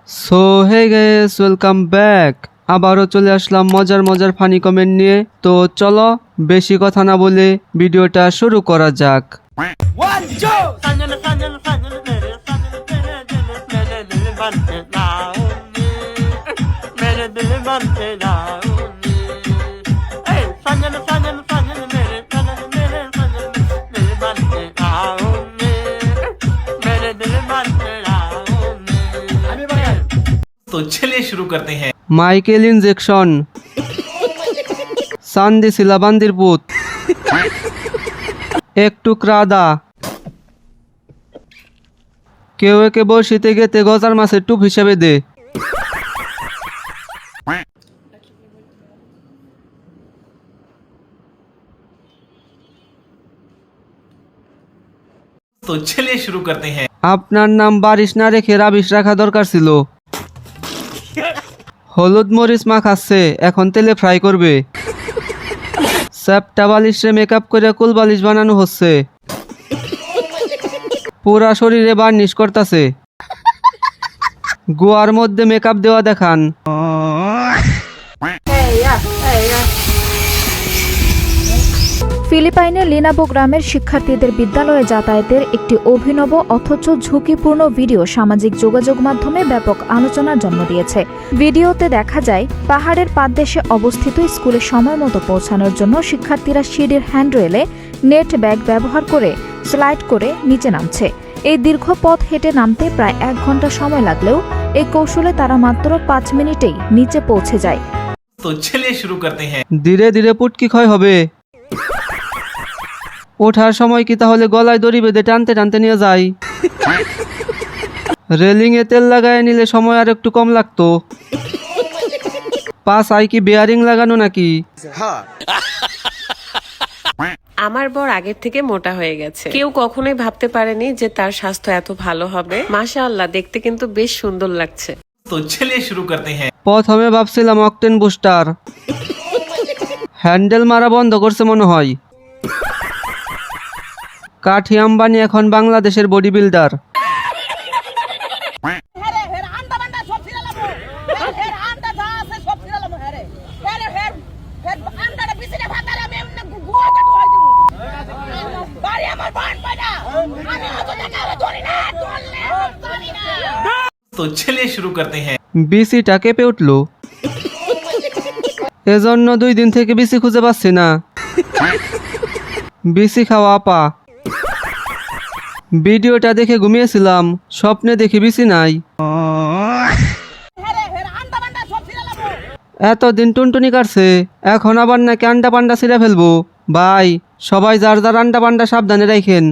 So hey guys, welcome back. আবারও চলে আসলাম মজার মজার ফানি কমেন্ট নিয়ে। তো চলো বেশি কথা না বলে ভিডিওটা শুরু করা যাক। तो चलिए शुरू करते हैं। মাইকেল ইনজেকশন, সান্দি সিলাবান্দির পুত, এক টুকরা আদা, কেউ একে বসিতে গেতে গজার মাছের টুপ হিসেবে দে। तो चलिए शुरू करते हैं। আপনার নাম বারিশ না রেখে রাবিশ রাখা দরকার ছিল। হলুদ মরিচ মাখাচ্ছে, এখন তেলে ফ্রাই করবে। স্যাপটা বালিশে মেকআপ করে কুল বালিশ বানানো হচ্ছে, পুরা শরীরে বার্নিশ করতেছে। গোয়ার মধ্যে মেকআপ দেওয়া দেখান। ফিলিপাইনের লিনাবো গ্রামের শিক্ষার্থীদের বিদ্যালয়ে যাতায়াতের একটি অভিনব অথচ ঝুঁকিপূর্ণ ভিডিও সামাজিক যোগাযোগ মাধ্যমে ব্যাপক আলোচনার জন্ম দিয়েছে। ভিডিওতে দেখা যায় পাহাড়ের পাদদেশে অবস্থিত স্কুলে সময় মতো পৌঁছানোর জন্য শিক্ষার্থীরা সিঁড়ির হ্যান্ডরেলে নেট ব্যাগ ব্যবহার করে স্লাইড করে নিচে নামছে। এই দীর্ঘ পথ হেঁটে নামতে প্রায় 1 ঘন্টা সময় লাগলেও এই কৌশলে তারা মাত্র 5 মিনিটেই নিচে পৌঁছে যায়। तो चलिए शुरू करते हैं। ধীরে ধীরে পুটকি ক্ষয় হবে। ওঠার সময় কি তাহলে গলায় দড়ি বেঁধে টানতে টানতে নিয়ে যায়? রেলিং এ তেল লাগায় নিলে সময় আর একটু কম লাগতো। পাছায় কি বেয়ারিং লাগানো নাকি? আমার বর আগের থেকে মোটা হয়ে গেছে। কেউ কখনোই ভাবতে পারেনি যে তার স্বাস্থ্য এত ভালো হবে। মাশাআল্লাহ, দেখতে কিন্তু বেশ সুন্দর লাগছে। तो चलिए शुरू करते हैं। প্রথমে ভাবছিলাম অকটেন বুস্টার, হ্যান্ডেল মারা বন্ধ করছে মনে হয়। কাঠি আম্বানি এখন বাংলাদেশের বডি বিল্ডার। तो चलिए शुरू करते हैं। বিসিটা কেঁপে উঠল, এজন্য 2 দিন থেকে বিসি খুঁজে পাচ্ছি না। বিসি খাওয়া আপা। ভিডিওটা দেখে ঘুমিয়েছিলাম, স্বপ্নে দেখি বিসি নাই। এতদিন টুনটুনি কাটছে, এখন আবার নাকি আন্ডা পান্ডা ছিঁড়ে ফেলবো। ভাই সবাই যার যার আন্ডা পান্ডা সাবধানে রাখেন।